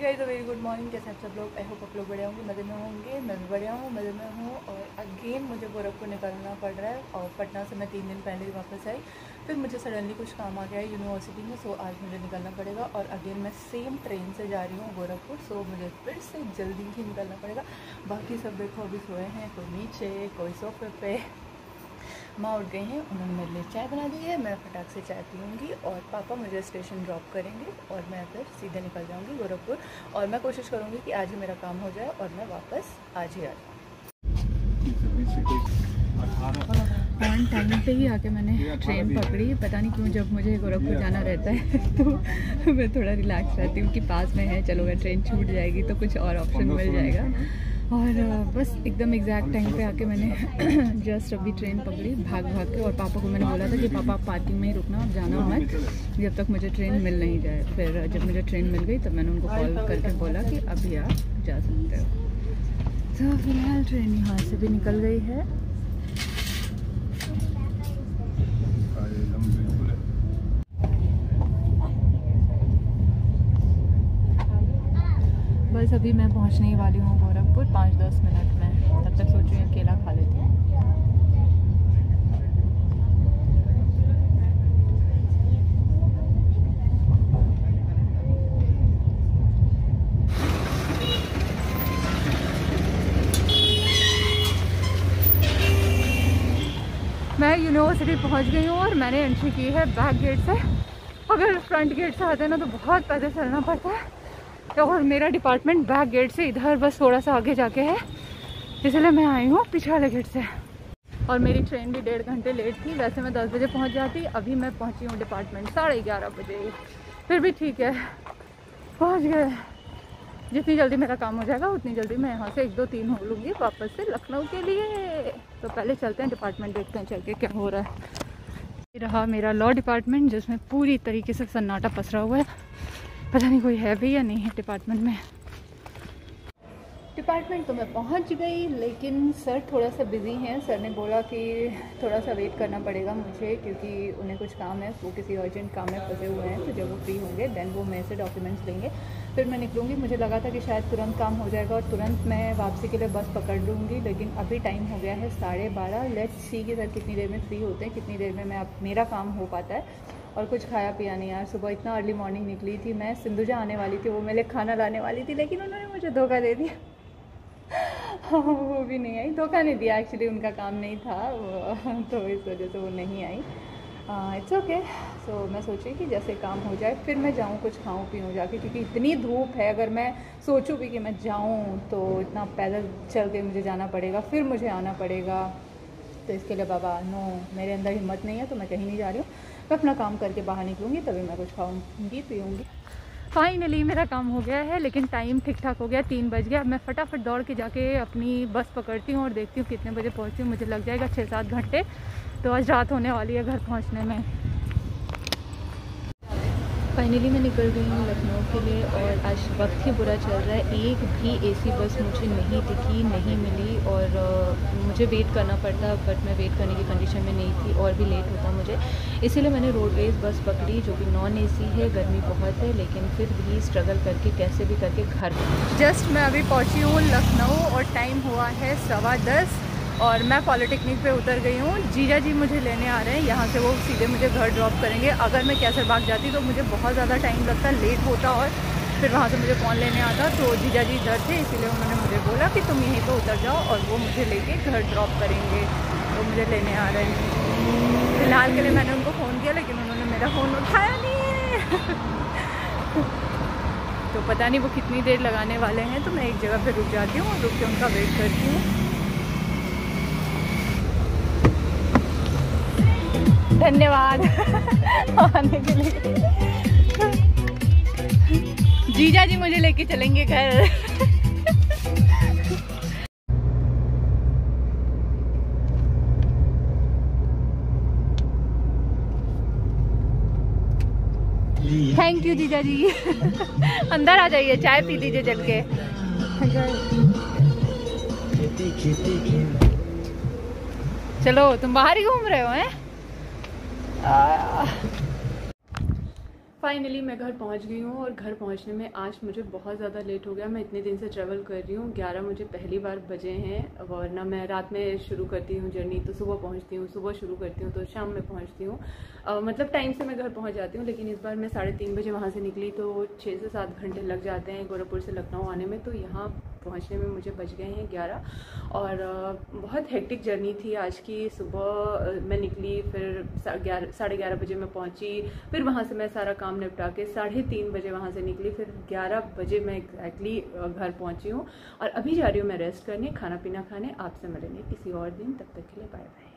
Guys, very good morning. कैसे आप सब लोग? आई होप आप लोग बढ़िया होंगे, मज़े में होंगे। मैं भी बढ़िया हूँ, मज़े में हूँ। और अगेन मुझे गोरखपुर निकलना पड़ रहा है और पटना से मैं 3 दिन पहले ही वापस आई। फिर मुझे सडनली कुछ काम आ गया है यूनिवर्सिटी में, सो आज मुझे निकलना पड़ेगा। और अगेन मैं सेम ट्रेन से जा रही हूँ गोरखपुर, सो मुझे फिर से जल्दी ही निकलना पड़ेगा। बाकी सब देखो अभी सोए हैं, कोई नीचे कोई सोफे पे। माँ उठ गई हैं, उन्होंने मेरे लिए चाय बना दी है। मैं फटाक से चाय पीऊँगी और पापा मुझे स्टेशन ड्रॉप करेंगे और मैं फिर सीधे निकल जाऊँगी गोरखपुर। और मैं कोशिश करूँगी कि आज ही मेरा काम हो जाए और मैं वापस आज ही आ जाऊँ। ऑन टाइम पे ही आके मैंने ट्रेन पकड़ी। पता नहीं क्यों जब मुझे गोरखपुर जाना रहता है तो मैं थोड़ा रिलैक्स रहती हूँ कि पास में है, चलो अगर ट्रेन छूट जाएगी तो कुछ और ऑप्शन मिल जाएगा। और बस एकदम एग्जैक्ट टाइम पे आके मैंने जस्ट अभी ट्रेन पकड़ी भाग के। और पापा को मैंने बोला था कि पापा आप पार्किंग में ही रुकना, आप जाना मत जब तक मुझे ट्रेन मिल नहीं जाए। फिर जब मुझे ट्रेन मिल गई तब मैंने उनको कॉल करके बोला कि अभी आप जा सकते हो। तो फिलहाल ट्रेन यहाँ से भी निकल गई है। बस अभी मैं पहुंचने ही वाली हूँ गोरखपुर 5-10 मिनट में। तब तक सोच रही हूँ केला खा लेती हूँ। मैं यूनिवर्सिटी पहुँच गई हूँ और मैंने एंट्री की है बैक गेट से। अगर फ्रंट गेट से आते हैं ना तो बहुत पैदल चलना पड़ता है, और मेरा डिपार्टमेंट बैक गेट से इधर बस थोड़ा सा आगे जाके है, इसलिए मैं आई हूँ पीछे वाले गेट से। और मेरी ट्रेन भी 1.5 घंटे लेट थी। वैसे मैं 10 बजे पहुँच जाती, अभी मैं पहुँची हूँ डिपार्टमेंट 11:30 बजे। फिर भी ठीक है, पहुँच गए। जितनी जल्दी मेरा काम हो जाएगा उतनी जल्दी मैं यहाँ से 1-2-3 हो लूँगी वापस से लखनऊ के लिए। तो पहले चलते हैं डिपार्टमेंट, देखते हैं चल के क्या हो रहा है। ये रहा मेरा लॉ डिपार्टमेंट, जिसमें पूरी तरीके से सन्नाटा पसरा हुआ है। पता नहीं कोई है भी या नहीं है डिपार्टमेंट में। डिपार्टमेंट तो मैं पहुंच गई, लेकिन सर थोड़ा सा बिज़ी हैं। सर ने बोला कि थोड़ा सा वेट करना पड़ेगा मुझे, क्योंकि उन्हें कुछ काम है, वो किसी अर्जेंट काम में फंसे हुए हैं। तो जब वो फ्री होंगे देन वो मेरे से डॉक्यूमेंट्स लेंगे, फिर मैं निकलूँगी। मुझे लगा था कि शायद तुरंत काम हो जाएगा और तुरंत मैं वापसी के लिए बस पकड़ लूँगी, लेकिन अभी टाइम हो गया है 12:30। लेट्स सी कि सर कितनी देर में फ्री होते हैं, कितनी देर में मेरा काम हो पाता है। और कुछ खाया पिया नहीं यार, सुबह इतना अर्ली मॉर्निंग निकली थी मैं। सिंधुजा आने वाली थी, वो मेरे लिए खाना लाने वाली थी, लेकिन उन्होंने मुझे धोखा दे दिया। वो भी नहीं आई, धोखा नहीं दिया, एक्चुअली उनका काम नहीं था वो, तो इस वजह से वो नहीं आई। It's okay. सो मैं सोची कि जैसे काम हो जाए फिर मैं जाऊँ, कुछ खाऊँ पीऊँ जाके, क्योंकि इतनी धूप है। अगर मैं सोचूँ भी कि मैं जाऊँ तो इतना पैदल चल के मुझे जाना पड़ेगा, फिर मुझे आना पड़ेगा। तो इसके लिए बाबा नो, मेरे अंदर हिम्मत नहीं है, तो मैं कहीं नहीं जा रही हूँ। मैं अपना काम करके बाहर निकलूँगी, तभी मैं कुछ खाऊँगी पीऊँगी। फाइनली मेरा काम हो गया है, लेकिन टाइम ठीक ठाक हो गया, 3 बज गया। मैं फटाफट दौड़ के जाके अपनी बस पकड़ती हूँ और देखती हूँ कितने बजे पहुँचती हूँ। मुझे लग जाएगा 6-7 घंटे, तो आज रात होने वाली है घर पहुँचने में। फाइनली मैं निकल गई हूँ लखनऊ के लिए, और आज वक्त ही बुरा चल रहा है। एक भी एसी बस मुझे नहीं दिखी, नहीं मिली, और मुझे वेट करना पड़ता, बट मैं वेट करने की कंडीशन में नहीं थी और भी लेट होता मुझे। इसीलिए मैंने रोडवेज बस पकड़ी, जो कि नॉन एसी है। गर्मी बहुत है, लेकिन फिर भी स्ट्रगल करके कैसे भी करके घर। जस्ट मैं अभी पहुँची हूँ लखनऊ और टाइम हुआ है 10:15 और मैं पॉलिटेक्निक पे उतर गई हूँ। जीजा जी मुझे लेने आ रहे हैं, यहाँ से वो सीधे मुझे घर ड्रॉप करेंगे। अगर मैं कैसरबाग जाती तो मुझे बहुत ज़्यादा टाइम लगता, लेट होता, और फिर वहाँ से मुझे कौन लेने आता। तो जीजा जी इधर थे, इसीलिए उन्होंने मुझे बोला कि तुम यहीं पे उतर जाओ और वो मुझे लेके घर ड्रॉप करेंगे। वो मुझे लेने आ रहे हैं। फिलहाल के लिए मैंने उनको फ़ोन किया, लेकिन उन्होंने मेरा फ़ोन उठाया नहीं है। तो पता नहीं वो कितनी देर लगाने वाले हैं। तो मैं एक जगह पर रुक जाती हूँ और रुक के उनका वेट करती हूँ। धन्यवाद आने के लिए। जीजा जी मुझे लेके चलेंगे घर। थैंक यू जीजा जी। अंदर आ जाइए, चाय पी लीजिए चल के। चलो तुम बाहर ही घूम रहे हो हैं? फाइनली मैं घर पहुंच गई हूँ और घर पहुंचने में आज मुझे बहुत ज़्यादा लेट हो गया। मैं इतने दिन से ट्रैवल कर रही हूँ, 11 मुझे पहली बार बजे हैं। वरना मैं रात में शुरू करती हूँ जर्नी तो सुबह पहुँचती हूँ, सुबह शुरू करती हूँ तो शाम में पहुँचती हूँ। मतलब टाइम से मैं घर पहुँच जाती हूँ। लेकिन इस बार मैं 3:30 बजे वहाँ से निकली तो 6 से 7 घंटे लग जाते हैं गोरखपुर से लखनऊ आने में। तो यहाँ पहुँचने में मुझे बज गए हैं 11 और बहुत हेक्टिक जर्नी थी आज की। सुबह मैं निकली, फिर 11:30 बजे मैं पहुँची, फिर वहाँ से मैं सारा काम निपटा के 3:30 बजे वहाँ से निकली, फिर 11 बजे मैं एग्जैक्टली घर पहुँची हूँ। और अभी जा रही हूँ मैं रेस्ट करने, खाना पीना खाने। आपसे मिलेंगे किसी और दिन, तब तक के लिए बाय बाय।